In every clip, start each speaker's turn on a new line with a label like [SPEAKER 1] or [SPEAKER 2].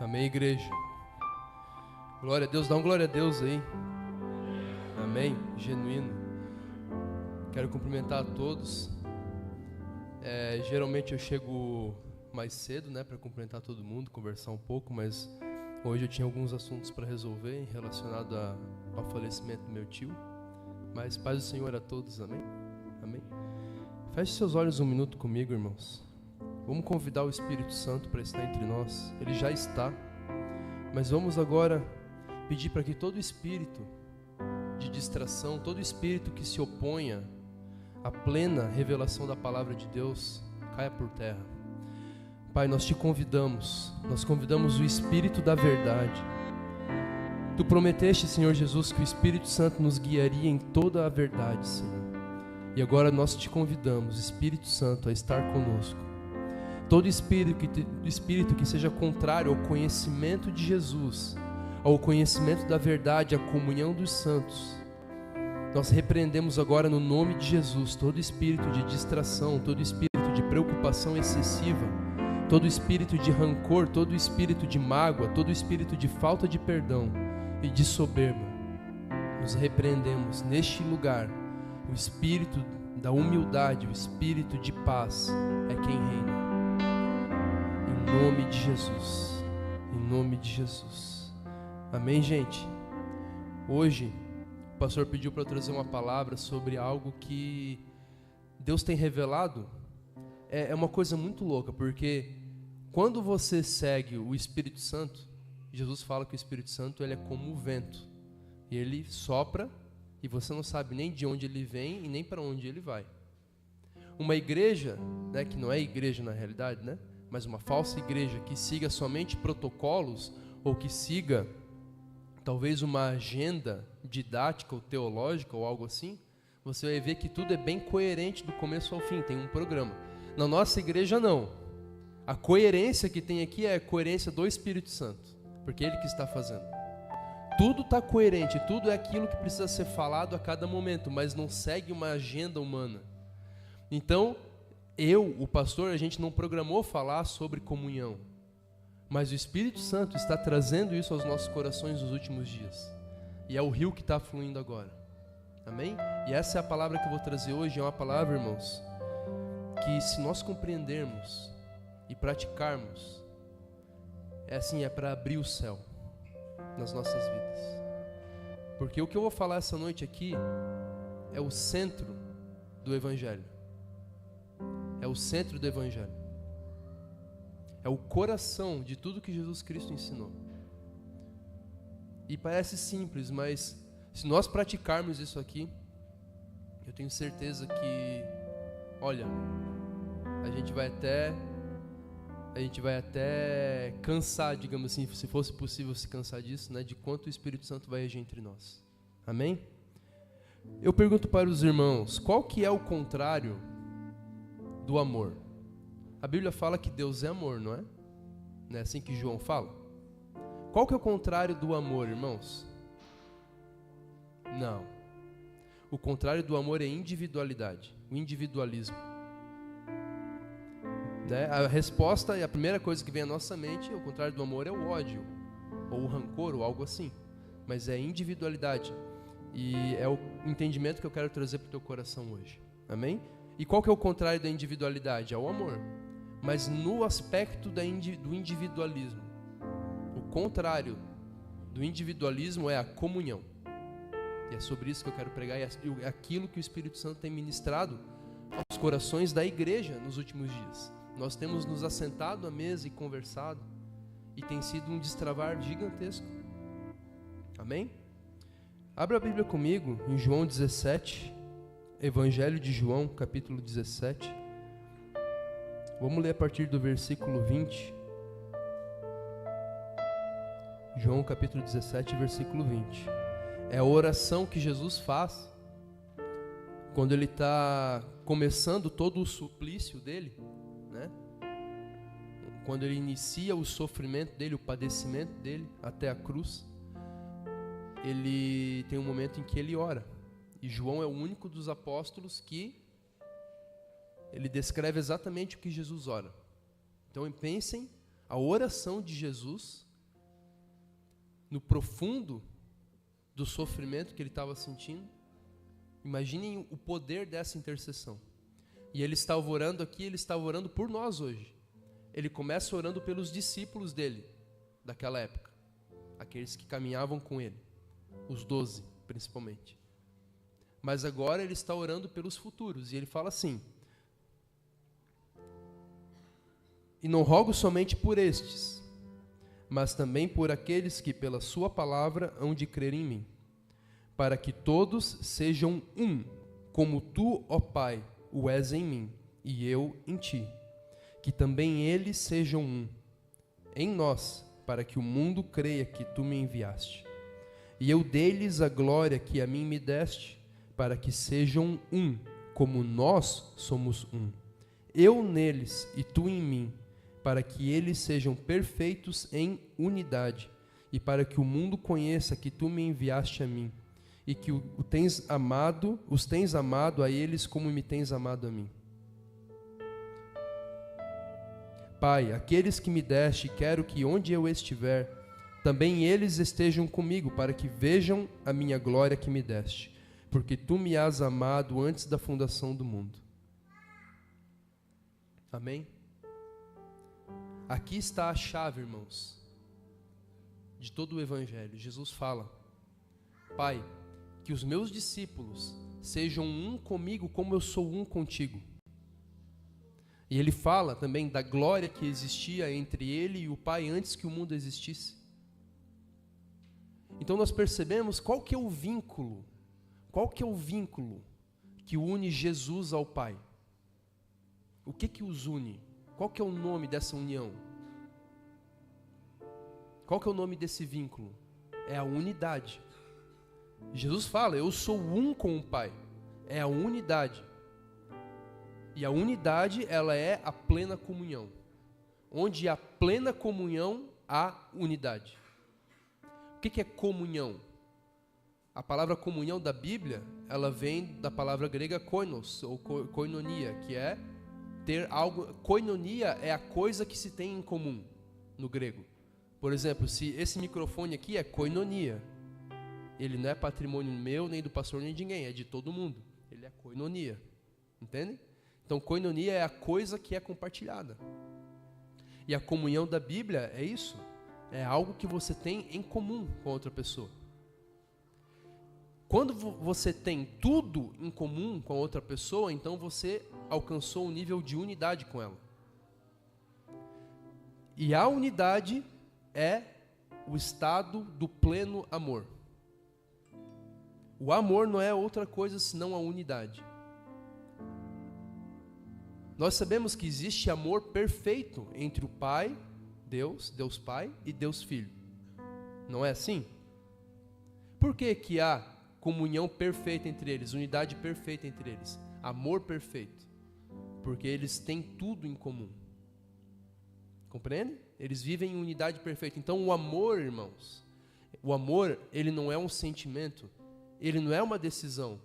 [SPEAKER 1] Amém, igreja. Glória a Deus, dá um glória a Deus aí. Amém, genuíno. Quero cumprimentar a todos. Geralmente eu chego mais cedo, para cumprimentar todo mundo, conversar um pouco, mas hoje eu tinha alguns assuntos para resolver relacionado ao falecimento do meu tio. Mas paz do Senhor a todos, amém? Amém. Feche seus olhos um minuto comigo, irmãos. Vamos convidar o Espírito Santo para estar entre nós. Ele já está, mas vamos agora pedir para que todo espírito de distração, todo espírito que se oponha à plena revelação da palavra de Deus, caia por terra. Pai, nós convidamos o Espírito da verdade. Tu prometeste, Senhor Jesus, que o Espírito Santo nos guiaria em toda a verdade, Senhor. E agora nós te convidamos, Espírito Santo, a estar conosco. Todo espírito que seja contrário ao conhecimento de Jesus, ao conhecimento da verdade, à comunhão dos santos, nós repreendemos agora no nome de Jesus todo espírito de distração, todo espírito de preocupação excessiva, todo espírito de rancor, todo espírito de mágoa, todo espírito de falta de perdão e de soberba. Nos repreendemos neste lugar. O espírito da humildade, o espírito de paz é quem reina. Em nome de Jesus. Em nome de Jesus. Amém, gente? Hoje, o pastor pediu para eu trazer uma palavra sobre algo que Deus tem revelado. É uma coisa muito louca, porque quando você segue o Espírito Santo, Jesus fala que o Espírito Santo ele é como o vento. E ele sopra e você não sabe nem de onde ele vem e nem para onde ele vai. Uma igreja, que não é igreja na realidade, mas uma falsa igreja que siga somente protocolos ou que siga talvez uma agenda didática ou teológica ou algo assim, você vai ver que tudo é bem coerente do começo ao fim, tem um programa. Na nossa igreja não. A coerência que tem aqui é a coerência do Espírito Santo, porque é Ele que está fazendo. Tudo está coerente, tudo é aquilo que precisa ser falado a cada momento, mas não segue uma agenda humana. Então, o pastor, a gente não programou falar sobre comunhão, mas o Espírito Santo está trazendo isso aos nossos corações nos últimos dias. E é o rio que está fluindo agora. Amém? E essa é a palavra que eu vou trazer hoje, é uma palavra, irmãos, que se nós compreendermos e praticarmos, é para abrir o céu nas nossas vidas. Porque o que eu vou falar essa noite aqui é o centro do Evangelho. É o centro do Evangelho. É o coração de tudo que Jesus Cristo ensinou. E parece simples, mas se nós praticarmos isso aqui, eu tenho certeza que, olha, a gente vai até cansar, digamos assim, se fosse possível se cansar disso, de quanto o Espírito Santo vai agir entre nós. Amém? Eu pergunto para os irmãos, qual que é o contrário do amor? A Bíblia fala que Deus é amor, não é? Não é assim que João fala? Qual que é o contrário do amor, irmãos? Não. O contrário do amor é individualidade, o individualismo. A resposta e a primeira coisa que vem à nossa mente, o contrário do amor é o ódio, ou o rancor, ou algo assim. Mas é individualidade. E é o entendimento que eu quero trazer para o teu coração hoje. Amém? E qual que é o contrário da individualidade? É o amor. Mas no aspecto do individualismo. O contrário do individualismo é a comunhão. E é sobre isso que eu quero pregar. E é aquilo que o Espírito Santo tem ministrado aos corações da igreja nos últimos dias. Nós temos nos assentado à mesa e conversado. E tem sido um destravar gigantesco. Amém? Abra a Bíblia comigo em João 17. Evangelho de João, capítulo 17. Vamos ler a partir do versículo 20. João, capítulo 17, versículo 20. É a oração que Jesus faz quando ele está começando todo o suplício dele, quando ele inicia o sofrimento dele, o padecimento dele até a cruz. Ele tem um momento em que ele ora. E João é o único dos apóstolos que ele descreve exatamente o que Jesus ora. Então pensem a oração de Jesus no profundo do sofrimento que ele estava sentindo. Imaginem o poder dessa intercessão. E ele estava orando aqui, ele estava orando por nós hoje. Ele começa orando pelos discípulos dele, daquela época. Aqueles que caminhavam com ele. Os 12, principalmente. Mas agora ele está orando pelos futuros. E ele fala assim: e não rogo somente por estes, mas também por aqueles que pela sua palavra hão de crer em mim, para que todos sejam um, como tu, ó Pai, o és em mim, e eu em ti, que também eles sejam um, em nós, para que o mundo creia que tu me enviaste. E eu dei-lhes a glória que a mim me deste, para que sejam um, como nós somos um. Eu neles e tu em mim, para que eles sejam perfeitos em unidade, e para que o mundo conheça que tu me enviaste a mim, e que os tens amado a eles como me tens amado a mim. Pai, aqueles que me deste, quero que onde eu estiver, também eles estejam comigo, para que vejam a minha glória que me deste, porque tu me has amado antes da fundação do mundo. Amém? Aqui está a chave, irmãos, de todo o Evangelho. Jesus fala: Pai, que os meus discípulos sejam um comigo como eu sou um contigo. E ele fala também da glória que existia entre ele e o Pai antes que o mundo existisse. Então nós percebemos qual que é o vínculo que une Jesus ao Pai. O que os une? Qual que é o nome dessa união? Qual que é o nome desse vínculo? É a unidade. Jesus fala: eu sou um com o Pai. É a unidade. E a unidade, ela é a plena comunhão. Onde há plena comunhão, há unidade. O que é comunhão? A palavra comunhão da Bíblia, ela vem da palavra grega koinos, ou koinonia, que é ter algo. Koinonia é a coisa que se tem em comum, no grego. Por exemplo, se esse microfone aqui é koinonia, ele não é patrimônio meu, nem do pastor, nem de ninguém, é de todo mundo. Ele é koinonia, entende? Então, koinonia é a coisa que é compartilhada. E a comunhão da Bíblia é isso. É algo que você tem em comum com outra pessoa. Quando você tem tudo em comum com a outra pessoa, então você alcançou um nível de unidade com ela. E a unidade é o estado do pleno amor. O amor não é outra coisa senão a unidade. Nós sabemos que existe amor perfeito entre o Pai, Deus Pai e Deus Filho. Não é assim? Por que que há comunhão perfeita entre eles, unidade perfeita entre eles, amor perfeito? Porque eles têm tudo em comum. Compreende? Eles vivem em unidade perfeita. Então o amor, irmãos, o amor, ele não é um sentimento, ele não é uma decisão,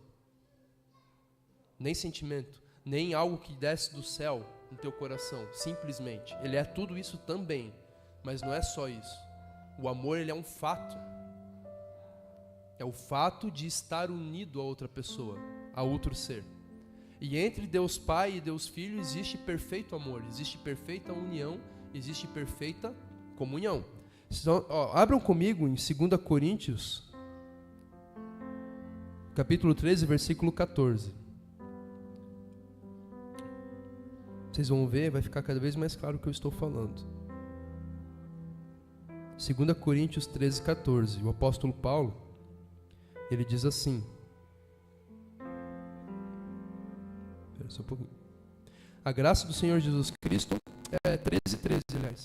[SPEAKER 1] nem sentimento, nem algo que desce do céu no teu coração, simplesmente. Ele é tudo isso também, mas não é só isso. O amor, ele é um fato. É o fato de estar unido a outra pessoa, a outro ser. E entre Deus Pai e Deus Filho existe perfeito amor, existe perfeita união, existe perfeita comunhão. Então, abram comigo em 2 Coríntios, capítulo 13, versículo 14. Vocês vão ver, vai ficar cada vez mais claro o que eu estou falando. 2 Coríntios 13, 14. O apóstolo Paulo, ele diz assim. Espera só um pouquinho. A graça do Senhor Jesus Cristo, 13, aliás.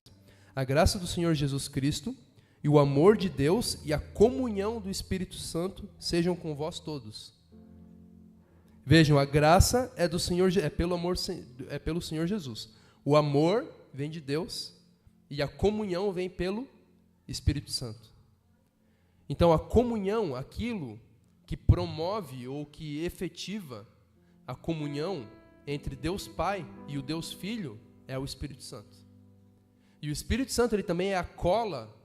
[SPEAKER 1] A graça do Senhor Jesus Cristo e o amor de Deus e a comunhão do Espírito Santo sejam com vós todos. Vejam, a graça é do Senhor, é pelo Senhor Jesus. O amor vem de Deus e a comunhão vem pelo Espírito Santo. Então, a comunhão, aquilo que promove ou que efetiva a comunhão entre Deus Pai e o Deus Filho, é o Espírito Santo. E o Espírito Santo, ele também é a cola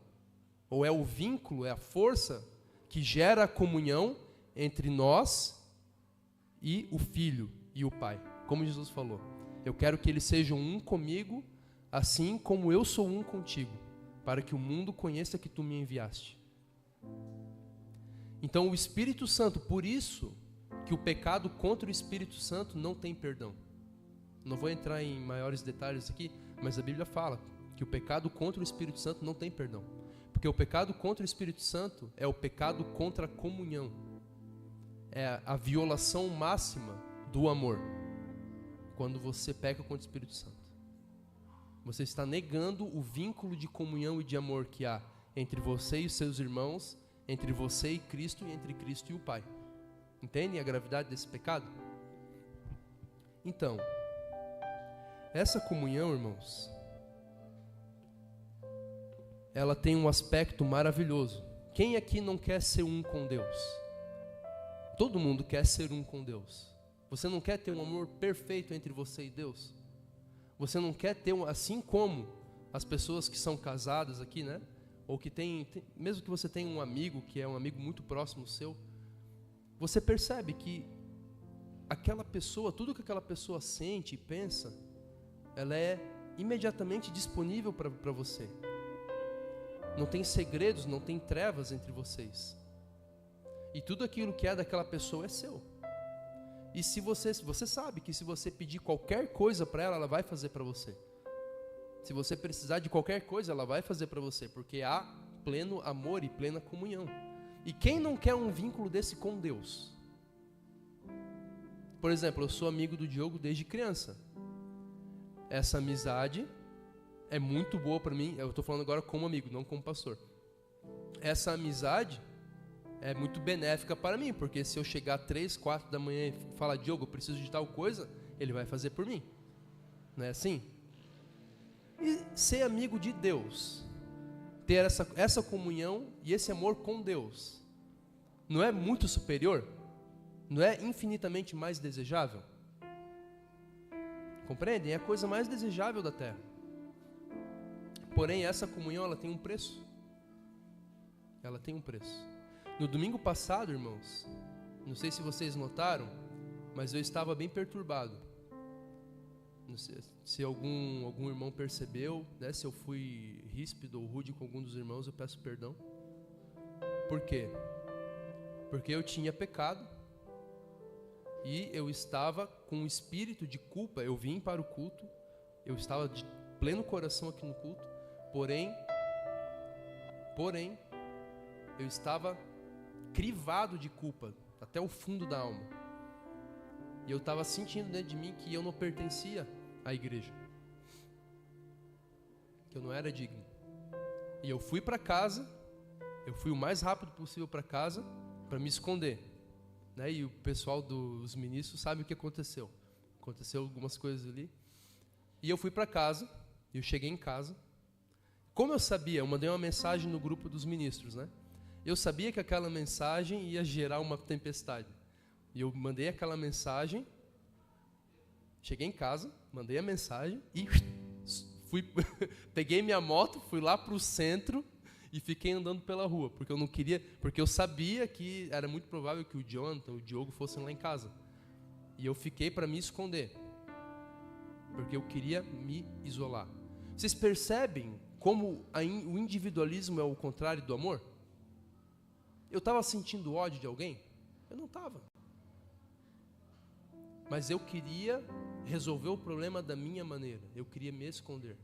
[SPEAKER 1] ou é o vínculo, é a força que gera a comunhão entre nós e o Filho e o Pai. Como Jesus falou, eu quero que eles sejam um comigo, assim como eu sou um contigo, para que o mundo conheça que tu me enviaste. Então o Espírito Santo, por isso que o pecado contra o Espírito Santo não tem perdão. Não vou entrar em maiores detalhes aqui, mas a Bíblia fala que o pecado contra o Espírito Santo não tem perdão. Porque o pecado contra o Espírito Santo é o pecado contra a comunhão. É a violação máxima do amor. Quando você peca contra o Espírito Santo. Você está negando o vínculo de comunhão e de amor que há entre você e os seus irmãos, entre você e Cristo e entre Cristo e o Pai. Entendem a gravidade desse pecado? Então, essa comunhão, irmãos, ela tem um aspecto maravilhoso. Quem aqui não quer ser um com Deus? Todo mundo quer ser um com Deus. Você não quer ter um amor perfeito entre você e Deus? Você não quer ter, assim como as pessoas que são casadas aqui, né? Ou que mesmo que você tenha um amigo que é um amigo muito próximo seu, você percebe que aquela pessoa, tudo que aquela pessoa sente e pensa, ela é imediatamente disponível para você. Não tem segredos, não tem trevas entre vocês. E tudo aquilo que é daquela pessoa é seu. E se você sabe que se você pedir qualquer coisa para ela, ela vai fazer para você. Se você precisar de qualquer coisa, ela vai fazer para você, porque há pleno amor e plena comunhão. E quem não quer um vínculo desse com Deus? Por exemplo, eu sou amigo do Diogo desde criança. Essa amizade é muito boa para mim. Eu estou falando agora como amigo, não como pastor. Essa amizade é muito benéfica para mim, porque se eu chegar 3, 4 da manhã e falar, Diogo, eu preciso de tal coisa, ele vai fazer por mim. Não é assim? E ser amigo de Deus, ter essa comunhão e esse amor com Deus, não é muito superior? Não é infinitamente mais desejável? Compreendem? É a coisa mais desejável da terra. Porém, essa comunhão, ela tem um preço. Ela tem um preço. No domingo passado, irmãos, não sei se vocês notaram, mas eu estava bem perturbado. Não sei se algum irmão percebeu, né? Se eu fui ríspido ou rude com algum dos irmãos, eu peço perdão. Por quê? Porque eu tinha pecado e eu estava com um espírito de culpa. Eu vim para o culto, eu estava de pleno coração aqui no culto, porém, eu estava crivado de culpa, até o fundo da alma. E eu estava sentindo dentro de mim que eu não pertencia à igreja, que eu não era digno. E eu fui para casa, eu fui o mais rápido possível para casa, para me esconder, né? E o pessoal dos ministros sabe o que aconteceu. Aconteceu algumas coisas ali. E eu fui para casa, eu cheguei em casa. Como eu sabia, eu mandei uma mensagem no grupo dos ministros, né? Eu sabia que aquela mensagem ia gerar uma tempestade. E eu mandei aquela mensagem, cheguei em casa, mandei a mensagem e peguei minha moto, fui lá para o centro e fiquei andando pela rua, porque eu não queria, porque eu sabia que era muito provável que o Jonathan, o Diogo fossem lá em casa. E eu fiquei para me esconder, porque eu queria me isolar. Vocês percebem como o individualismo é o contrário do amor? Eu estava sentindo ódio de alguém? Eu não estava. Mas eu queria resolver o problema da minha maneira. Eu queria me esconder.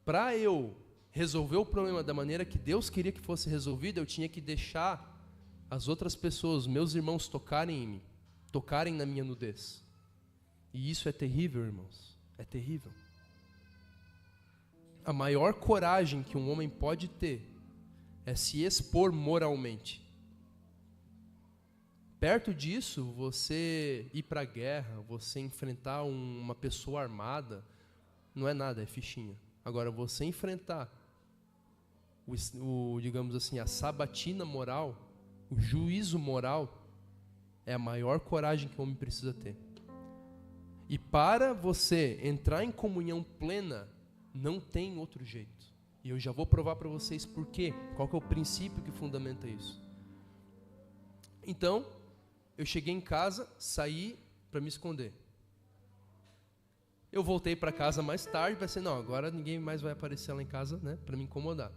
[SPEAKER 1] Para eu resolver o problema da maneira que Deus queria que fosse resolvido, eu tinha que deixar as outras pessoas, meus irmãos, tocarem em mim, tocarem na minha nudez. E isso é terrível, irmãos. É terrível. A maior coragem que um homem pode ter é se expor moralmente. Perto disso, você ir para a guerra, você enfrentar uma pessoa armada, não é nada, é fichinha. Agora, você enfrentar, digamos assim, a sabatina moral, o juízo moral, é a maior coragem que o homem precisa ter. E para você entrar em comunhão plena, não tem outro jeito. E eu já vou provar para vocês por quê. Qual que é o princípio que fundamenta isso. Então, eu cheguei em casa, saí para me esconder. Eu voltei para casa mais tarde, pensei, não, agora ninguém mais vai aparecer lá em casa, né, para me incomodar.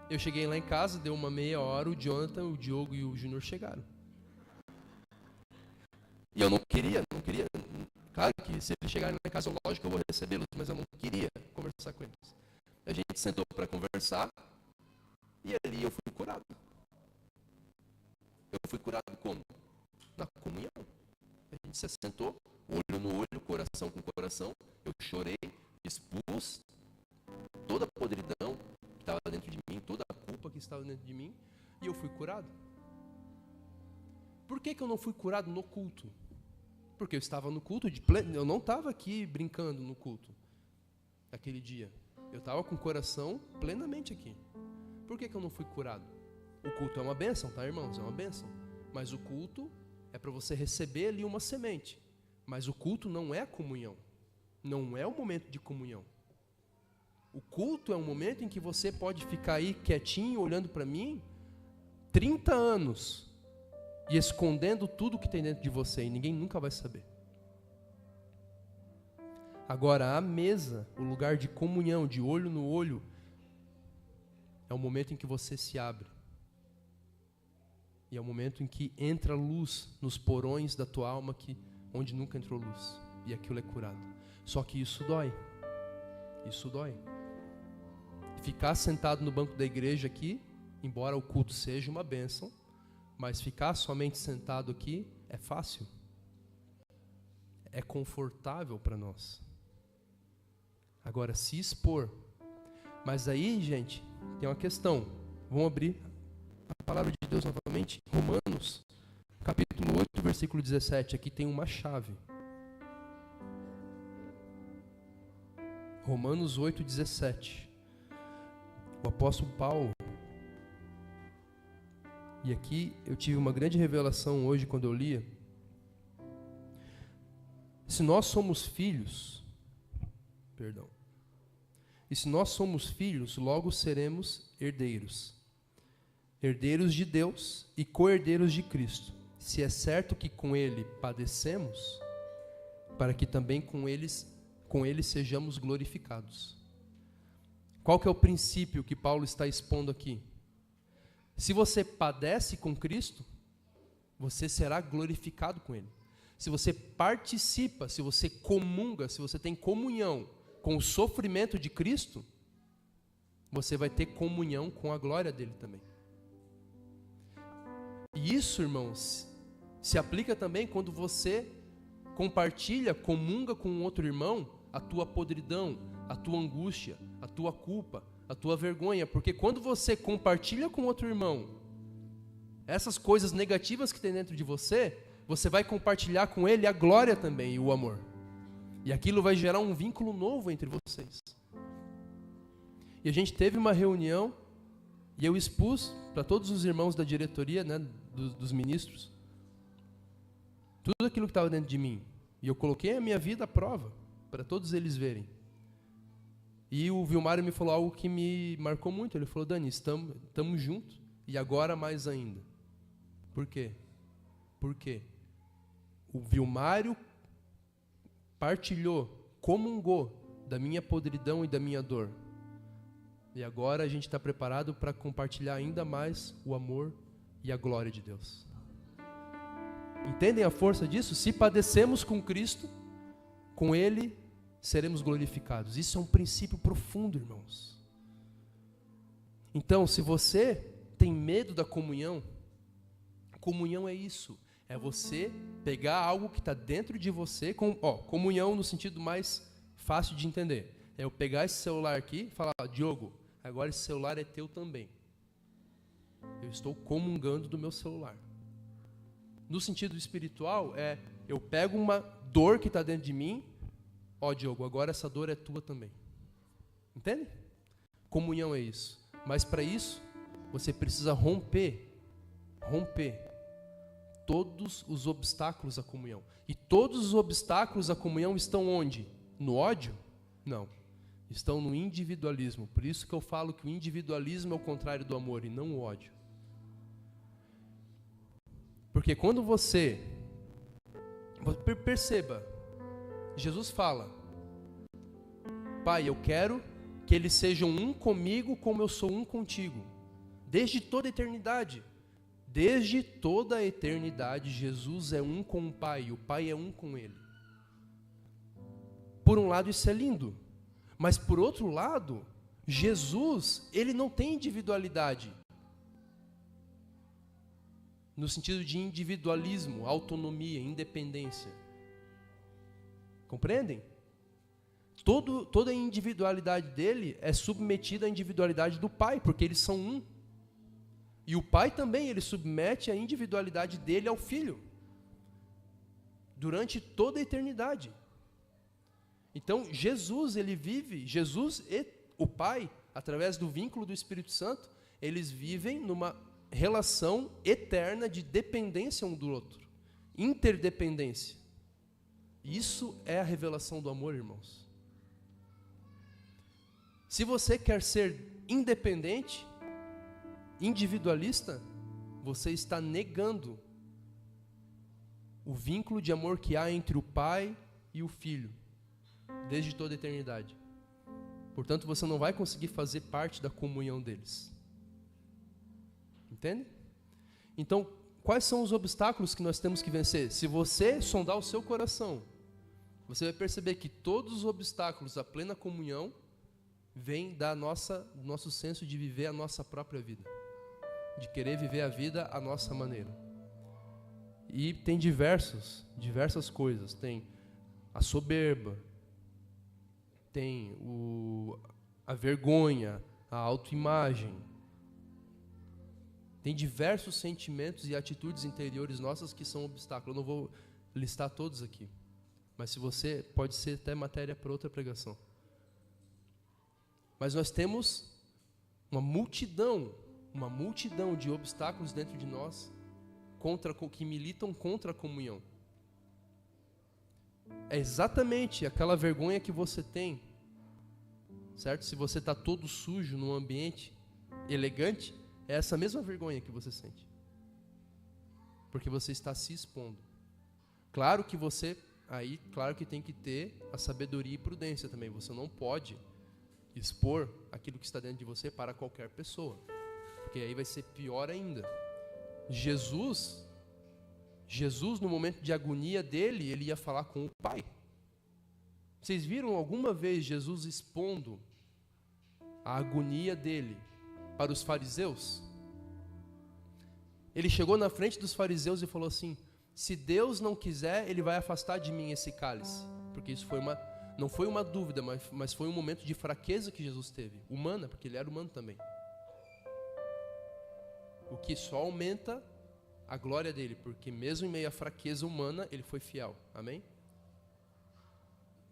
[SPEAKER 1] Eu cheguei lá em casa, deu uma meia hora, o Jonathan, o Diogo e o Júnior chegaram. E eu não queria. Claro que se eles chegarem lá em casa, lógico que eu vou recebê-los, mas eu não queria conversar com eles. A gente sentou para conversar e ali eu fui curado. Eu fui curado como? Na comunhão. A gente se sentou, olho no olho, coração com coração. Eu chorei, expus toda a podridão que estava dentro de mim, toda a culpa que estava dentro de mim, e eu fui curado. Por que eu não fui curado no culto? Porque eu estava no culto, eu não estava aqui brincando no culto, naquele dia. Eu estava com o coração plenamente aqui. Por que eu não fui curado? O culto é uma bênção, tá, irmãos? É uma bênção. Mas o culto é para você receber ali uma semente. Mas o culto não é a comunhão. Não é o momento de comunhão. O culto é um momento em que você pode ficar aí quietinho, olhando para mim, 30 anos, e escondendo tudo que tem dentro de você, e ninguém nunca vai saber. Agora, a mesa, o lugar de comunhão, de olho no olho, é o momento em que você se abre. E é o momento em que entra luz nos porões da tua alma, onde nunca entrou luz. E aquilo é curado. Só que isso dói. Isso dói. Ficar sentado no banco da igreja aqui, embora o culto seja uma bênção, mas ficar somente sentado aqui é fácil. É confortável para nós. Agora, se expor. Mas aí, gente, tem uma questão. Vamos abrir a palavra de Deus novamente. Romanos, capítulo 8, versículo 17. Aqui tem uma chave. Romanos 8, 17. O apóstolo Paulo. E aqui eu tive uma grande revelação hoje quando eu lia. Se nós somos filhos, e se nós somos filhos, logo seremos herdeiros. Herdeiros de Deus e co-herdeiros de Cristo. Se é certo que com Ele padecemos, para que também com Ele sejamos glorificados. Qual que é o princípio que Paulo está expondo aqui? Se você padece com Cristo, você será glorificado com Ele. Se você participa, se você comunga, se você tem comunhão com o sofrimento de Cristo, você vai ter comunhão com a glória dele também. E isso, irmãos, se aplica também quando você compartilha, comunga com um outro irmão, a tua podridão, a tua angústia, a tua culpa, a tua vergonha, porque quando você compartilha com outro irmão essas coisas negativas que tem dentro de você, você vai compartilhar com ele a glória também e o amor. E aquilo vai gerar um vínculo novo entre vocês. E a gente teve uma reunião e eu expus para todos os irmãos da diretoria, né, dos ministros, tudo aquilo que estava dentro de mim. E eu coloquei a minha vida à prova para todos eles verem. E o Vilmário me falou algo que me marcou muito. Ele falou: Dani, estamos juntos e agora mais ainda. Por quê? Porque o Vilmário partilhou, comungou da minha podridão e da minha dor. E agora a gente está preparado para compartilhar ainda mais o amor e a glória de Deus. Entendem a força disso? Se padecemos com Cristo, com Ele seremos glorificados. Isso é um princípio profundo, irmãos. Então, se você tem medo da comunhão, comunhão é isso. É você pegar algo que está dentro de você, comunhão no sentido mais fácil de entender. É eu pegar esse celular aqui e falar: Diogo, agora esse celular é teu também. Eu estou comungando do meu celular. No sentido espiritual, eu pego uma dor que está dentro de mim, Diogo, agora essa dor é tua também. Entende? Comunhão é isso. Mas para isso, você precisa romper todos os obstáculos à comunhão. E todos os obstáculos à comunhão estão onde? No ódio? Não. Estão no individualismo. Por isso que eu falo que o individualismo é o contrário do amor e não o ódio. Porque quando você perceba, Jesus fala: Pai, eu quero que eles sejam um comigo como eu sou um contigo. Desde toda a eternidade. Desde toda a eternidade, Jesus é um com o Pai e o Pai é um com Ele. Por um lado, isso é lindo. Mas por outro lado, Jesus, Ele não tem individualidade. No sentido de individualismo, autonomia, independência. Compreendem? Toda a individualidade dele é submetida à individualidade do Pai, porque eles são um. E o Pai também, ele submete a individualidade dele ao Filho. Durante toda a eternidade. Então, Jesus, ele vive, Jesus e o Pai, através do vínculo do Espírito Santo, eles vivem numa relação eterna de dependência um do outro. Interdependência. Isso é a revelação do amor, irmãos. Se você quer ser independente, individualista, você está negando o vínculo de amor que há entre o Pai e o Filho, desde toda a eternidade. Portanto, você não vai conseguir fazer parte da comunhão deles. Entende? Então, quais são os obstáculos que nós temos que vencer? Se você sondar o seu coração, você vai perceber que todos os obstáculos à plena comunhão vêm do nosso senso de viver a nossa própria vida. De querer viver a vida à nossa maneira. E tem diversas coisas. Tem a soberba, tem a vergonha, a autoimagem. Tem diversos sentimentos e atitudes interiores nossas que são obstáculos. Eu não vou listar todos aqui. Mas se você, pode ser até matéria para outra pregação. Mas nós temos uma multidão de obstáculos dentro de nós que militam contra a comunhão. É exatamente aquela vergonha que você tem, certo? Se você está todo sujo num ambiente elegante, é essa mesma vergonha que você sente. Porque você está se expondo. Claro que tem que ter a sabedoria e prudência também. Você não pode expor aquilo que está dentro de você para qualquer pessoa. Porque aí vai ser pior ainda. Jesus, no momento de agonia dele, ele ia falar com o Pai. Vocês viram alguma vez Jesus expondo a agonia dele para os fariseus? Ele chegou na frente dos fariseus e falou assim: se Deus não quiser, Ele vai afastar de mim esse cálice. Porque isso não foi uma dúvida, mas foi um momento de fraqueza que Jesus teve. Humana, porque Ele era humano também. O que só aumenta a glória dele, porque mesmo em meio à fraqueza humana, Ele foi fiel. Amém?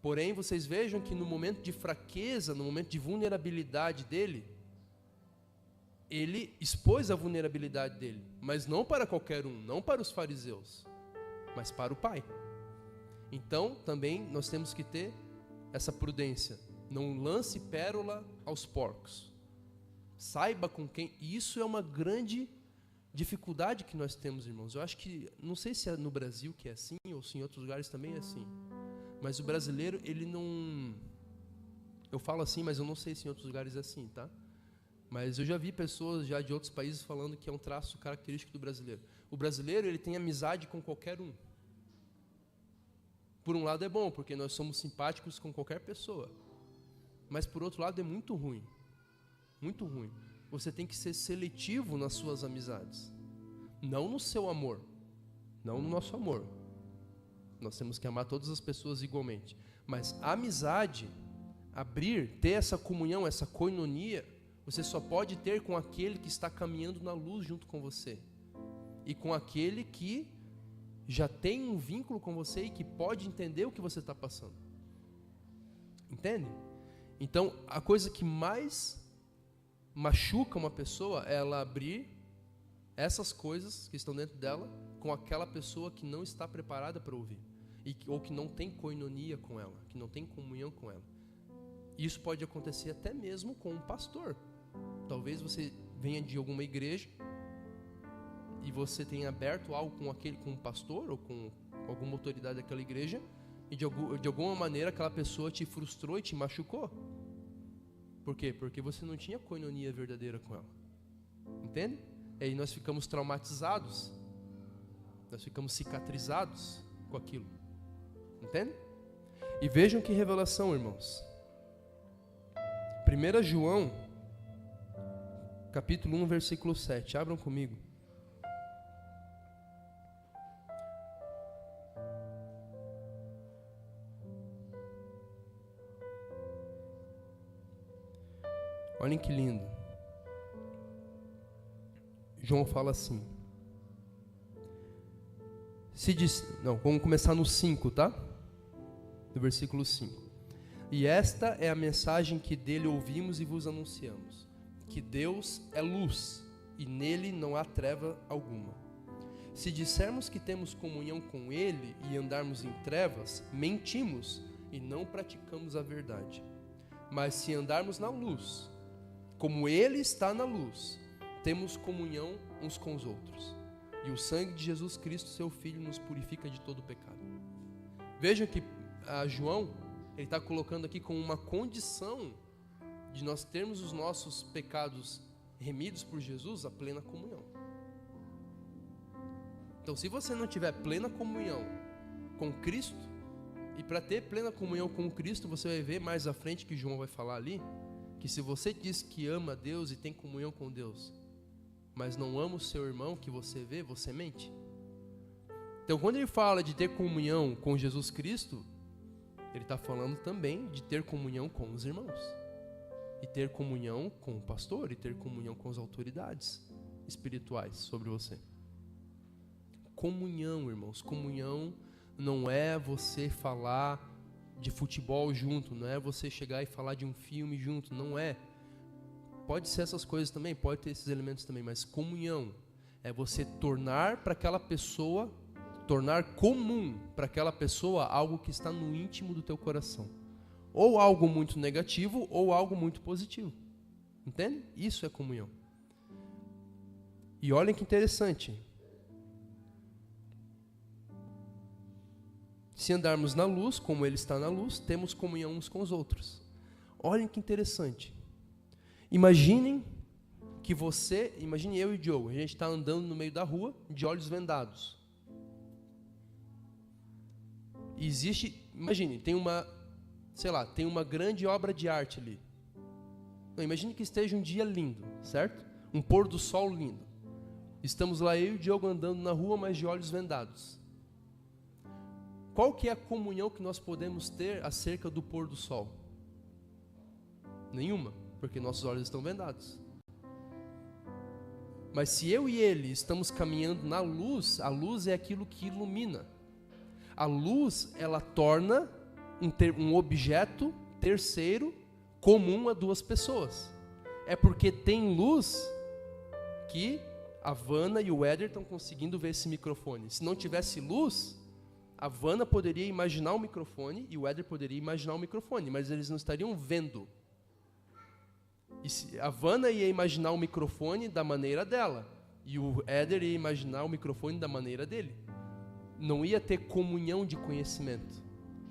[SPEAKER 1] Porém, vocês vejam que no momento de fraqueza, no momento de vulnerabilidade dele, ele expôs a vulnerabilidade dele, mas não para qualquer um, não para os fariseus, mas para o Pai. Então, também nós temos que ter essa prudência. Não lance pérola aos porcos. Saiba com quem. E isso é uma grande dificuldade que nós temos, irmãos. Eu acho que, não sei se é no Brasil que é assim, ou se em outros lugares também é assim. Mas o brasileiro, ele não... Eu falo assim, mas eu não sei se em outros lugares é assim, tá? Mas eu já vi pessoas já de outros países falando que é um traço característico do brasileiro. O brasileiro, ele tem amizade com qualquer um. Por um lado é bom, porque nós somos simpáticos com qualquer pessoa. Mas por outro lado é muito ruim. Muito ruim. Você tem que ser seletivo nas suas amizades. Não no seu amor. Não no nosso amor. Nós temos que amar todas as pessoas igualmente. Mas a amizade, ter essa comunhão, essa koinonia, você só pode ter com aquele que está caminhando na luz junto com você. E com aquele que já tem um vínculo com você e que pode entender o que você está passando. Entende? Então, a coisa que mais machuca uma pessoa é ela abrir essas coisas que estão dentro dela com aquela pessoa que não está preparada para ouvir. Ou que não tem koinonia com ela, que não tem comunhão com ela. Isso pode acontecer até mesmo com um pastor. Talvez você venha de alguma igreja e você tenha aberto algo com um pastor ou com alguma autoridade daquela igreja e de alguma maneira aquela pessoa te frustrou e te machucou. Por quê? Porque você não tinha coinonia verdadeira com ela. Entende? E aí nós ficamos traumatizados. Nós ficamos cicatrizados com aquilo. Entende? E vejam que revelação, irmãos. 1 João, capítulo 1, versículo 7. Abram comigo. Olhem que lindo. João fala assim. Vamos começar no 5, tá? No versículo 5. E esta é a mensagem que dele ouvimos e vos anunciamos, que Deus é luz, e nele não há treva alguma. Se dissermos que temos comunhão com ele e andarmos em trevas, mentimos e não praticamos a verdade. Mas se andarmos na luz, como ele está na luz, temos comunhão uns com os outros. E o sangue de Jesus Cristo, seu Filho, nos purifica de todo pecado. Vejam que João, ele está colocando aqui como uma condição de nós termos os nossos pecados remidos por Jesus, a plena comunhão. Então, se você não tiver plena comunhão com Cristo, e para ter plena comunhão com Cristo, você vai ver mais à frente que João vai falar ali, que se você diz que ama a Deus e tem comunhão com Deus, mas não ama o seu irmão que você vê, você mente. Então, quando ele fala de ter comunhão com Jesus Cristo, ele está falando também de ter comunhão com os irmãos, e ter comunhão com o pastor, e ter comunhão com as autoridades espirituais sobre você. Comunhão, irmãos, comunhão não é você falar de futebol junto, não é você chegar e falar de um filme junto, não é. Pode ser essas coisas também, pode ter esses elementos também, mas comunhão é você tornar para aquela pessoa, tornar comum para aquela pessoa algo que está no íntimo do teu coração. Ou algo muito negativo, ou algo muito positivo. Entende? Isso é comunhão. E olhem que interessante. Se andarmos na luz, como ele está na luz, temos comunhão uns com os outros. Olhem que interessante. Imagine eu e o Diogo, a gente está andando no meio da rua, de olhos vendados. Imagine, tem uma grande obra de arte ali. Não, imagine que esteja um dia lindo, certo? Um pôr do sol lindo. Estamos lá, eu e o Diogo andando na rua, mas de olhos vendados. Qual que é a comunhão que nós podemos ter acerca do pôr do sol? Nenhuma, porque nossos olhos estão vendados. Mas se eu e ele estamos caminhando na luz, a luz é aquilo que ilumina. A luz, ela torna um objeto terceiro comum a duas pessoas. É porque tem luz que a Vana e o Éder estão conseguindo ver esse microfone. Se não tivesse luz, a Vana poderia imaginar o microfone e o Éder poderia imaginar o microfone, mas eles não estariam vendo. E a Vana ia imaginar o microfone da maneira dela, e o Éder ia imaginar o microfone da maneira dele. Não ia ter comunhão de conhecimento.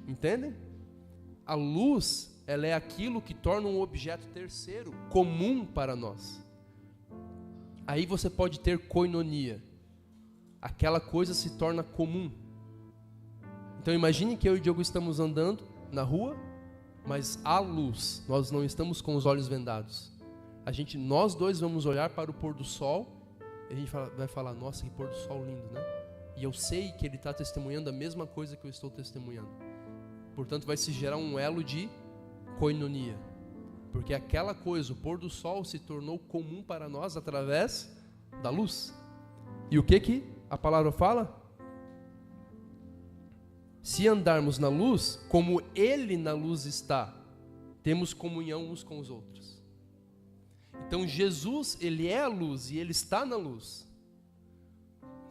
[SPEAKER 1] Entendem? A luz, ela é aquilo que torna um objeto terceiro comum para nós. Aí você pode ter koinonia. Aquela coisa se torna comum. Então imagine que eu e o Diogo estamos andando na rua, mas há luz, nós não estamos com os olhos vendados. Nós dois vamos olhar para o pôr do sol, e a gente vai falar, nossa, que pôr do sol lindo, né? E eu sei que ele está testemunhando a mesma coisa que eu estou testemunhando. Portanto, vai se gerar um elo de koinonia. Porque aquela coisa, o pôr do sol, se tornou comum para nós através da luz. E o que a palavra fala? Se andarmos na luz, como ele na luz está, temos comunhão uns com os outros. Então Jesus, ele é a luz e ele está na luz.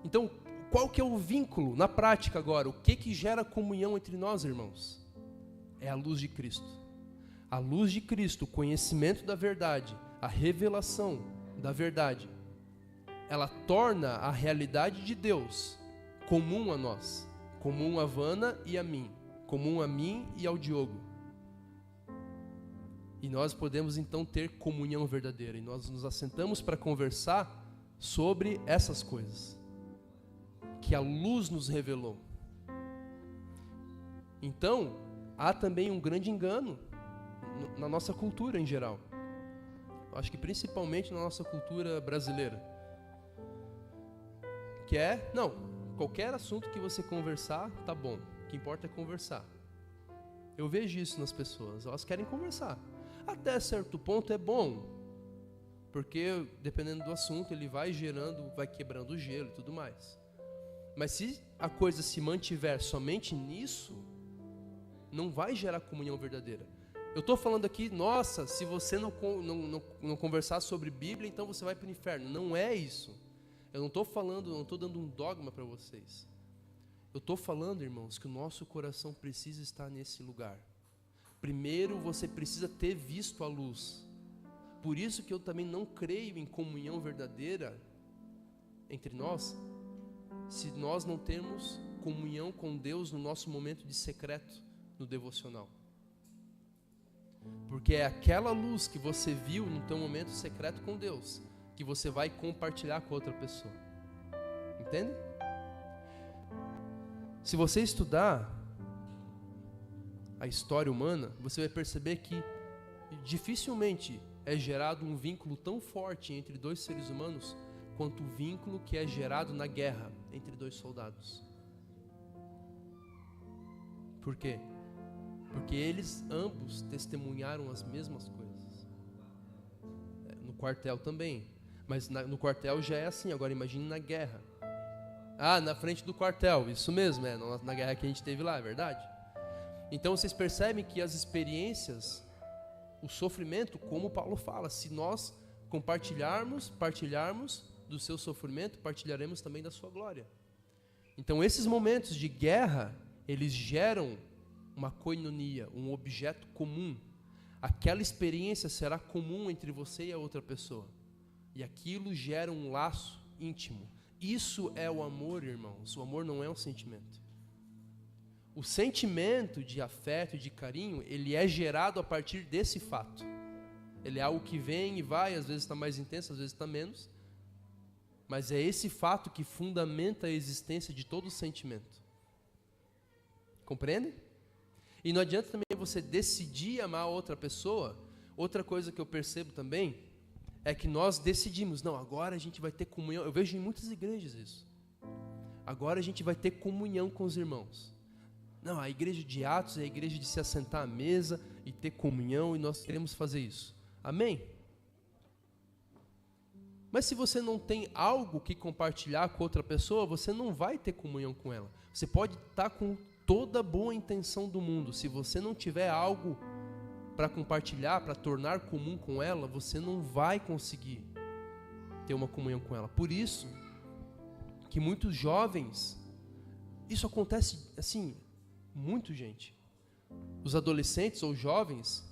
[SPEAKER 1] Então, qual que é o vínculo na prática agora? O que gera comunhão entre nós, irmãos? É a luz de Cristo. A luz de Cristo, o conhecimento da verdade, a revelação da verdade, ela torna a realidade de Deus comum a nós, comum a Vana e a mim, comum a mim e ao Diogo. E nós podemos então ter comunhão verdadeira, e nós nos assentamos para conversar sobre essas coisas que a luz nos revelou. Então, há também um grande engano na nossa cultura em geral. Acho que principalmente na nossa cultura brasileira. Que é, não, qualquer assunto que você conversar, tá bom. O que importa é conversar. Eu vejo isso nas pessoas, elas querem conversar. Até certo ponto é bom, porque dependendo do assunto, ele vai gerando, vai quebrando o gelo e tudo mais. Mas se a coisa se mantiver somente nisso, não vai gerar comunhão verdadeira. Eu estou falando aqui, nossa, se você não conversar sobre Bíblia, então você vai para o inferno. Não é isso. Eu não estou falando, não estou dando um dogma para vocês. Eu estou falando, irmãos, que o nosso coração precisa estar nesse lugar. Primeiro, você precisa ter visto a luz. Por isso que eu também não creio em comunhão verdadeira entre nós, se nós não temos comunhão com Deus no nosso momento de secreto, no devocional. Porque é aquela luz que você viu no teu momento secreto com Deus, que você vai compartilhar com outra pessoa. Entende? Se você estudar a história humana, você vai perceber que dificilmente é gerado um vínculo tão forte entre dois seres humanos quanto o vínculo que é gerado na guerra entre dois soldados. Por quê? Porque eles ambos testemunharam as mesmas coisas. No quartel também. Mas no quartel já é assim, agora imagine na guerra. Ah, na frente do quartel, isso mesmo, na guerra que a gente teve lá, é verdade? Então vocês percebem que as experiências, o sofrimento, como Paulo fala, se nós partilharmos do seu sofrimento, partilharemos também da sua glória. Então esses momentos de guerra, eles geram uma koinonia, um objeto comum. Aquela experiência será comum entre você e a outra pessoa. E aquilo gera um laço íntimo. Isso é o amor, irmãos. O amor não é um sentimento. O sentimento de afeto e de carinho, ele é gerado a partir desse fato. Ele é algo que vem e vai, às vezes está mais intenso, às vezes está menos. Mas é esse fato que fundamenta a existência de todo sentimento. Compreende? E não adianta também você decidir amar outra pessoa. Outra coisa que eu percebo também é que nós decidimos, não, agora a gente vai ter comunhão. Eu vejo em muitas igrejas isso. Agora a gente vai ter comunhão com os irmãos. Não, a igreja de Atos é a igreja de se assentar à mesa e ter comunhão, e nós queremos fazer isso. Amém? Mas se você não tem algo que compartilhar com outra pessoa, você não vai ter comunhão com ela. Você pode estar com toda a boa intenção do mundo. Se você não tiver algo para compartilhar, para tornar comum com ela, você não vai conseguir ter uma comunhão com ela. Por isso que muitos jovens, isso acontece assim, muito, gente. Os adolescentes ou jovens,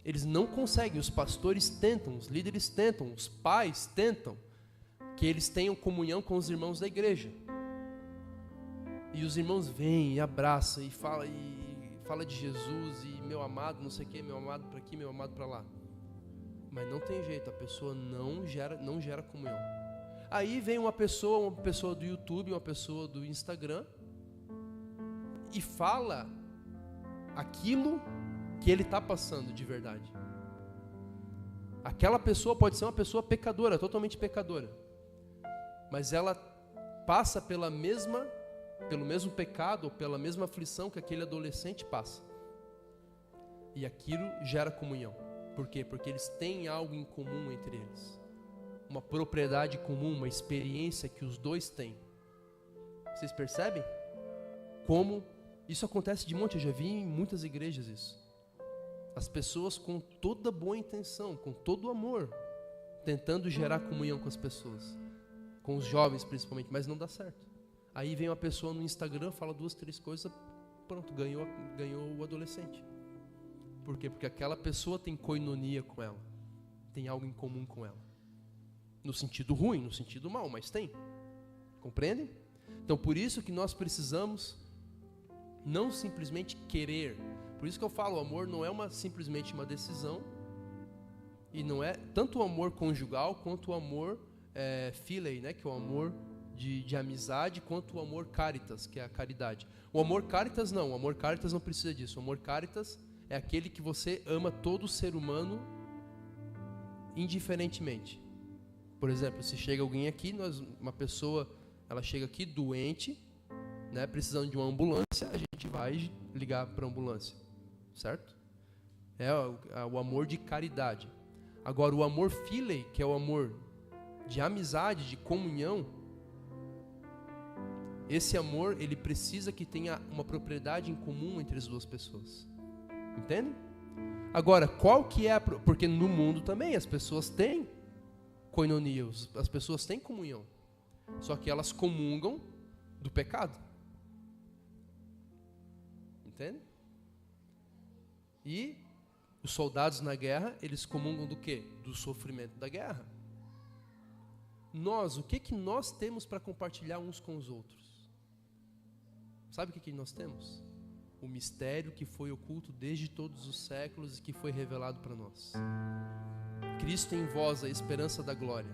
[SPEAKER 1] eles não conseguem, os pastores tentam, os líderes tentam, os pais tentam que eles tenham comunhão com os irmãos da igreja. E os irmãos vêm e abraçam e fala de Jesus e meu amado, não sei o que, meu amado para aqui, meu amado para lá. Mas não tem jeito, a pessoa não gera comunhão. Aí vem uma pessoa do YouTube, uma pessoa do Instagram e fala aquilo que ele está passando de verdade. Aquela pessoa pode ser uma pessoa pecadora, totalmente pecadora, mas ela passa pelo mesmo pecado ou pela mesma aflição que aquele adolescente passa. E aquilo gera comunhão. Por quê? Porque eles têm algo em comum entre eles. Uma propriedade comum, uma experiência que os dois têm. Vocês percebem? Como isso acontece de monte, eu já vi em muitas igrejas isso. As pessoas com toda boa intenção, com todo amor, tentando gerar comunhão com as pessoas. Com os jovens principalmente, mas não dá certo. Aí vem uma pessoa no Instagram, fala 2, 3 coisas, pronto, ganhou o adolescente. Por quê? Porque aquela pessoa tem koinonia com ela. Tem algo em comum com ela. No sentido ruim, no sentido mal, mas tem. Compreendem? Então, por isso que nós precisamos não simplesmente querer. Por isso que eu falo, o amor não é simplesmente uma decisão. E não é tanto o amor conjugal quanto o amor philei, né, que é o amor de amizade, quanto o amor caritas, que é a caridade. O amor caritas não precisa disso. O amor caritas é aquele que você ama todo ser humano indiferentemente. Por exemplo, se chega alguém aqui, uma pessoa, ela chega aqui doente, né, precisando de uma ambulância, a gente vai ligar para a ambulância, certo? É o amor de caridade. Agora, o amor philei, que é o amor de amizade, de comunhão, esse amor, ele precisa que tenha uma propriedade em comum entre as duas pessoas. Entende? Agora, qual que é porque no mundo também as pessoas têm koinonia, as pessoas têm comunhão. Só que elas comungam do pecado. Entende? E os soldados na guerra, eles comungam do quê? Do sofrimento da guerra. O que nós temos para compartilhar uns com os outros? Sabe o que nós temos? O mistério que foi oculto desde todos os séculos e que foi revelado para nós. Cristo em vós, a esperança da glória.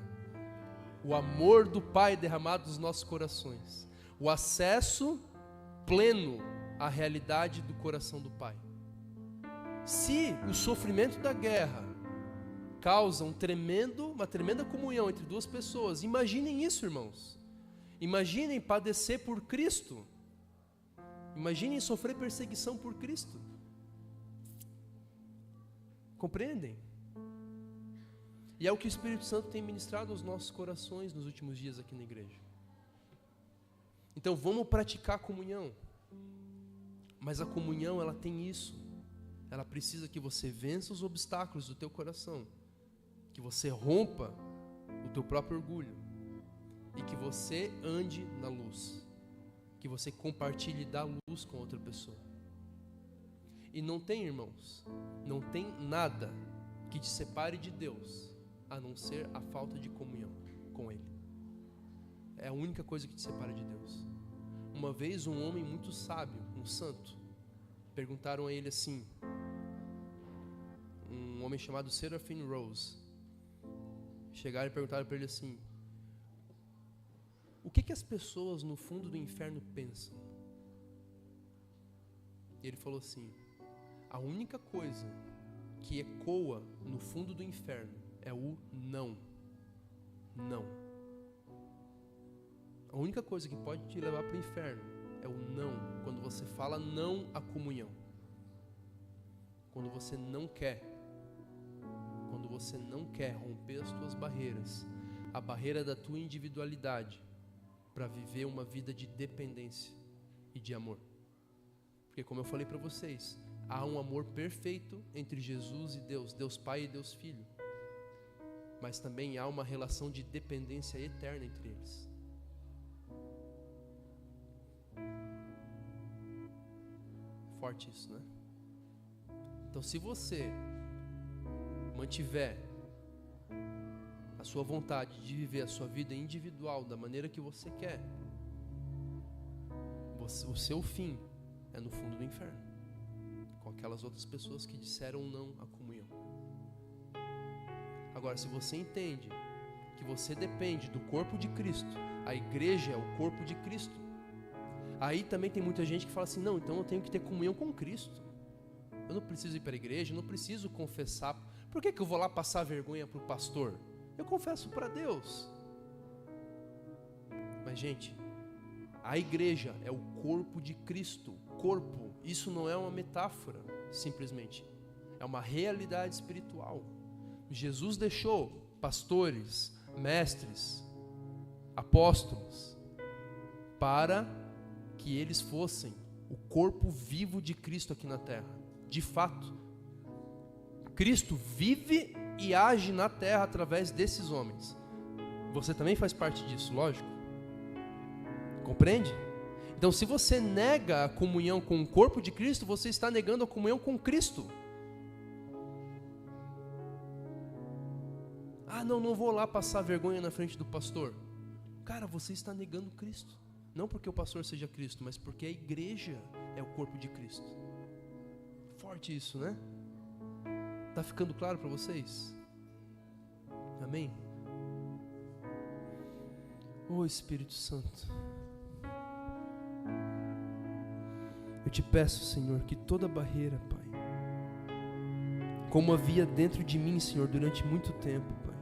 [SPEAKER 1] O amor do Pai derramado nos nossos corações. O acesso pleno à realidade do coração do Pai. Se o sofrimento da guerra causa uma tremenda comunhão entre duas pessoas, imaginem isso, irmãos. Imaginem padecer por Cristo. Imaginem sofrer perseguição por Cristo. Compreendem? E é o que o Espírito Santo tem ministrado aos nossos corações nos últimos dias aqui na igreja. Então vamos praticar a comunhão. Mas a comunhão, ela tem isso. Ela precisa que você vença os obstáculos do teu coração. Que você rompa o teu próprio orgulho. E que você ande na luz. Que você compartilhe da luz com outra pessoa. E não tem, irmãos, não tem nada que te separe de Deus, a não ser a falta de comunhão com Ele. É a única coisa que te separa de Deus. Uma vez um homem muito sábio, um santo, perguntaram a ele assim, um homem chamado Serafim Rose, chegaram e perguntaram para ele assim, o que as pessoas no fundo do inferno pensam? E ele falou assim, a única coisa que ecoa no fundo do inferno é o não. Não. A única coisa que pode te levar para o inferno é o não. Quando você fala não à comunhão. Quando você não quer. Quando você não quer romper as tuas barreiras. A barreira da tua individualidade. Para viver uma vida de dependência e de amor. Porque como eu falei para vocês, há um amor perfeito entre Jesus e Deus, Deus Pai e Deus Filho. Mas também há uma relação de dependência eterna entre eles. Forte isso, né? Então se você mantiver a sua vontade de viver a sua vida individual da maneira que você quer, o seu fim é no fundo do inferno, com aquelas outras pessoas que disseram não à comunhão. Agora, se você entende que você depende do corpo de Cristo, a igreja é o corpo de Cristo, aí também tem muita gente que fala assim, não, então eu tenho que ter comunhão com Cristo, eu não preciso ir para a igreja, eu não preciso confessar, por que eu vou lá passar vergonha para o pastor? Eu confesso para Deus. Mas gente, a igreja é o corpo de Cristo. Corpo, isso não é uma metáfora, simplesmente. É uma realidade espiritual. Jesus deixou pastores, mestres, apóstolos, para que eles fossem o corpo vivo de Cristo aqui na terra. De fato, Cristo vive e age na terra através desses homens. Você também faz parte disso, lógico. Compreende? Então, se você nega a comunhão com o corpo de Cristo, você está negando a comunhão com Cristo. Ah, não vou lá passar vergonha na frente do pastor. Cara, você está negando Cristo. Não porque o pastor seja Cristo, mas porque a igreja é o corpo de Cristo. Forte isso, né? Tá ficando claro para vocês? Amém? Oh, Espírito Santo, eu te peço, Senhor, que toda barreira, Pai, como havia dentro de mim, Senhor, durante muito tempo, Pai.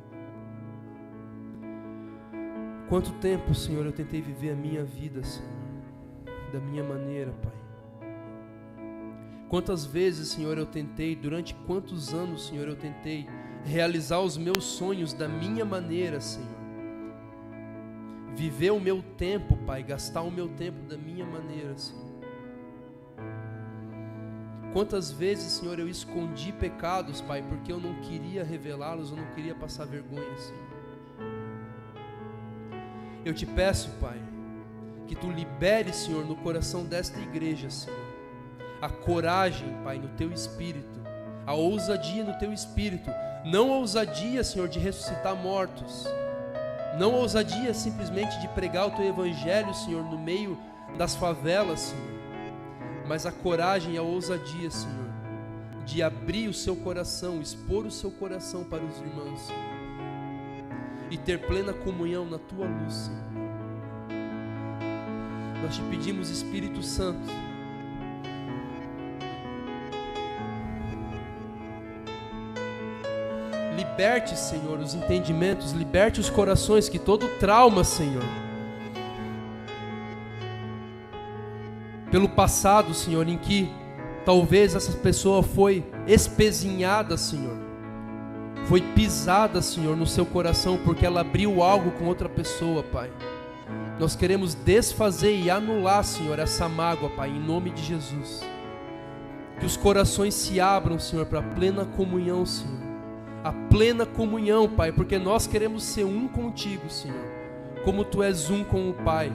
[SPEAKER 1] Quanto tempo, Senhor, eu tentei viver a minha vida, Senhor, da minha maneira, Pai. Quantas vezes, Senhor, eu tentei, durante quantos anos, Senhor, eu tentei realizar os meus sonhos da minha maneira, Senhor. Viver o meu tempo, Pai, gastar o meu tempo da minha maneira, Senhor. Quantas vezes, Senhor, eu escondi pecados, Pai, porque eu não queria revelá-los, eu não queria passar vergonha, Senhor. Eu te peço, Pai, que Tu liberes, Senhor, no coração desta igreja, Senhor, a coragem, Pai, no Teu Espírito, a ousadia no Teu Espírito, não a ousadia, Senhor, de ressuscitar mortos, não a ousadia simplesmente de pregar o Teu Evangelho, Senhor, no meio das favelas, Senhor, mas a coragem e a ousadia, Senhor, de abrir o seu coração, expor o seu coração para os irmãos, Senhor, e ter plena comunhão na Tua luz, Senhor. Nós te pedimos, Espírito Santo, liberte, Senhor, os entendimentos, liberte os corações, que todo trauma, Senhor, pelo passado, Senhor, em que talvez essa pessoa foi espezinhada, Senhor, foi pisada, Senhor, no seu coração, porque ela abriu algo com outra pessoa, Pai. Nós queremos desfazer e anular, Senhor, essa mágoa, Pai, em nome de Jesus. Que os corações se abram, Senhor, para a plena comunhão, Senhor. A plena comunhão, Pai, porque nós queremos ser um contigo, Senhor, como Tu és um com o Pai.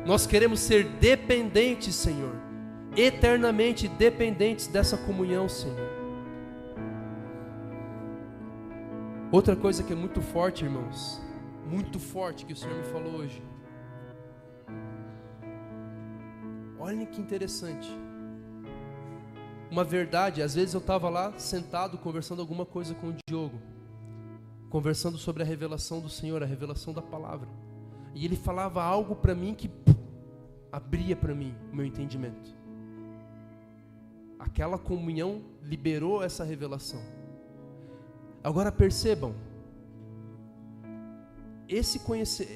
[SPEAKER 1] Nós queremos ser dependentes, Senhor, eternamente dependentes dessa comunhão, Senhor. Outra coisa que é muito forte, irmãos, muito forte, que o Senhor me falou hoje. Olhem que interessante. Uma verdade, às vezes eu estava lá sentado conversando alguma coisa com o Diogo, conversando sobre a revelação do Senhor, a revelação da palavra, e ele falava algo para mim que abria para mim o meu entendimento. Aquela comunhão liberou essa revelação. Agora percebam,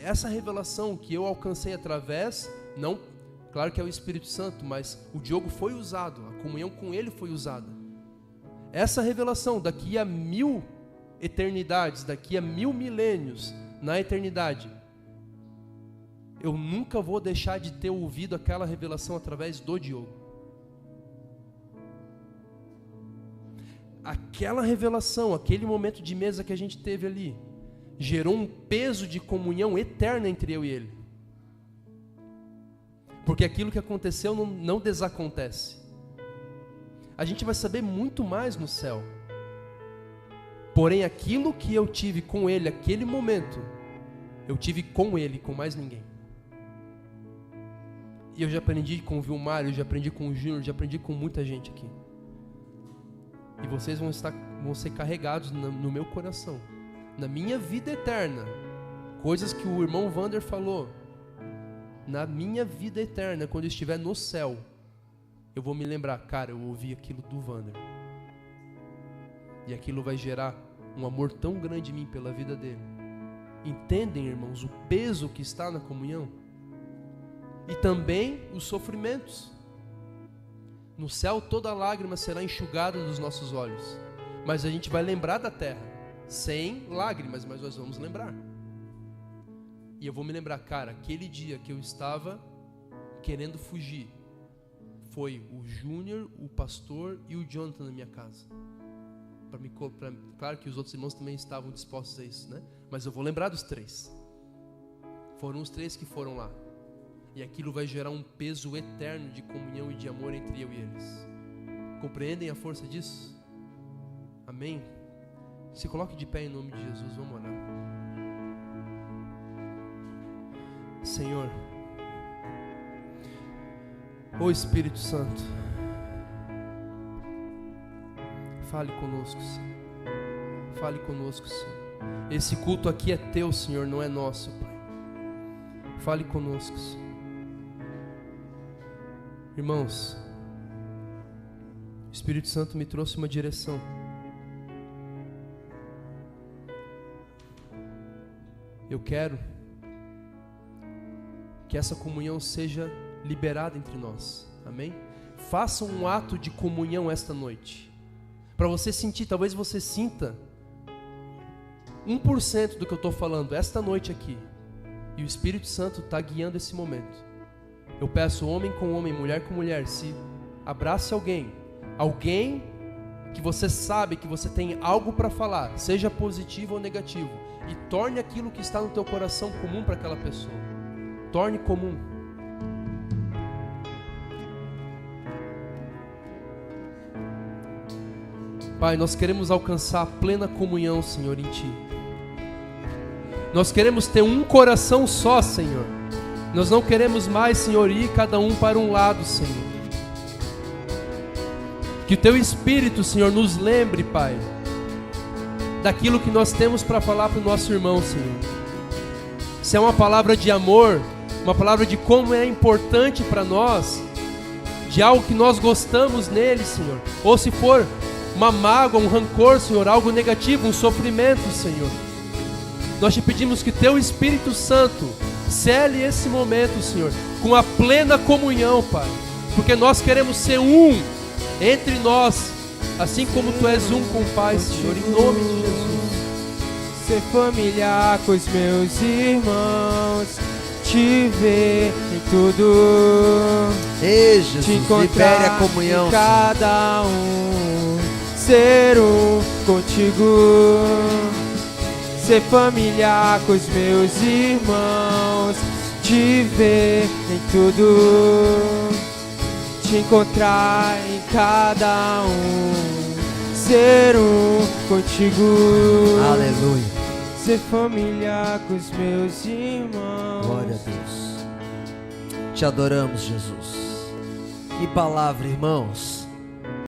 [SPEAKER 1] essa revelação que eu alcancei através, não, claro que é o Espírito Santo, mas o Diogo foi usado, a comunhão com ele foi usada. Essa revelação, daqui a 1000 eternidades, daqui a 1000 milênios, na eternidade, eu nunca vou deixar de ter ouvido aquela revelação através do Diogo. Aquela revelação, aquele momento de mesa que a gente teve ali, gerou um peso de comunhão eterna entre eu e ele. Porque aquilo que aconteceu não desacontece. A gente vai saber muito mais no céu. Porém, aquilo que eu tive com ele, aquele momento, eu tive com ele, com mais ninguém. E eu já aprendi com o Vilmar, eu já aprendi com o Júnior, já aprendi com muita gente aqui. E vocês vão ser carregados no meu coração, na minha vida eterna. Coisas que o irmão Vander falou. Na minha vida eterna, quando eu estiver no céu, eu vou me lembrar, cara, eu ouvi aquilo do Vander. E aquilo vai gerar um amor tão grande em mim pela vida dele. Entendem, irmãos, o peso que está na comunhão? E também os sofrimentos. No céu toda lágrima será enxugada dos nossos olhos. Mas a gente vai lembrar da terra. Sem lágrimas, mas nós vamos lembrar. E eu vou me lembrar, cara, aquele dia que eu estava querendo fugir, foi o Júnior, o pastor e o Jonathan na minha casa. Claro que os outros irmãos também estavam dispostos a isso, né? Mas eu vou lembrar dos 3. Foram os 3 que foram lá. E aquilo vai gerar um peso eterno de comunhão e de amor entre eu e eles. Compreendem a força disso? Amém? Se coloque de pé em nome de Jesus, vamos orar. Senhor, ô Espírito Santo, fale conosco, Senhor. Fale conosco, Senhor. Esse culto aqui é teu, Senhor, não é nosso, Pai. Fale conosco, Senhor. Irmãos, o Espírito Santo me trouxe uma direção. Eu quero que essa comunhão seja liberada entre nós. Amém? Faça um ato de comunhão esta noite. Para você sentir, talvez você sinta 1% do que eu estou falando esta noite aqui. E o Espírito Santo está guiando esse momento. Eu peço homem com homem, mulher com mulher, se abrace alguém que você sabe que você tem algo para falar, seja positivo ou negativo, e torne aquilo que está no teu coração comum para aquela pessoa. Torne comum. Pai, nós queremos alcançar a plena comunhão, Senhor, em Ti. Nós queremos ter um coração só, Senhor. Nós não queremos mais, Senhor, ir cada um para um lado, Senhor. Que o Teu Espírito, Senhor, nos lembre, Pai, daquilo que nós temos para falar para o nosso irmão, Senhor. Se é uma palavra de amor, uma palavra de como é importante para nós, de algo que nós gostamos nele, Senhor. Ou se for uma mágoa, um rancor, Senhor, algo negativo, um sofrimento, Senhor. Nós te pedimos que Teu Espírito Santo cele esse momento, Senhor, com a plena comunhão, Pai. Porque nós queremos ser um entre nós, assim como Tu és um com o Pai, Senhor, em nome de Jesus.
[SPEAKER 2] Ser familiar com os meus irmãos, Te ver em tudo.
[SPEAKER 3] Ei, Jesus,
[SPEAKER 2] Te encontrar
[SPEAKER 3] libere a comunhão,
[SPEAKER 2] em cada um, ser um contigo. Ser familiar com os meus irmãos, Te ver em tudo. Te encontrar em cada um, ser um contigo.
[SPEAKER 3] Aleluia.
[SPEAKER 2] Ser familiar com os meus irmãos.
[SPEAKER 3] Glória a Deus. Te adoramos, Jesus. Que palavra, irmãos.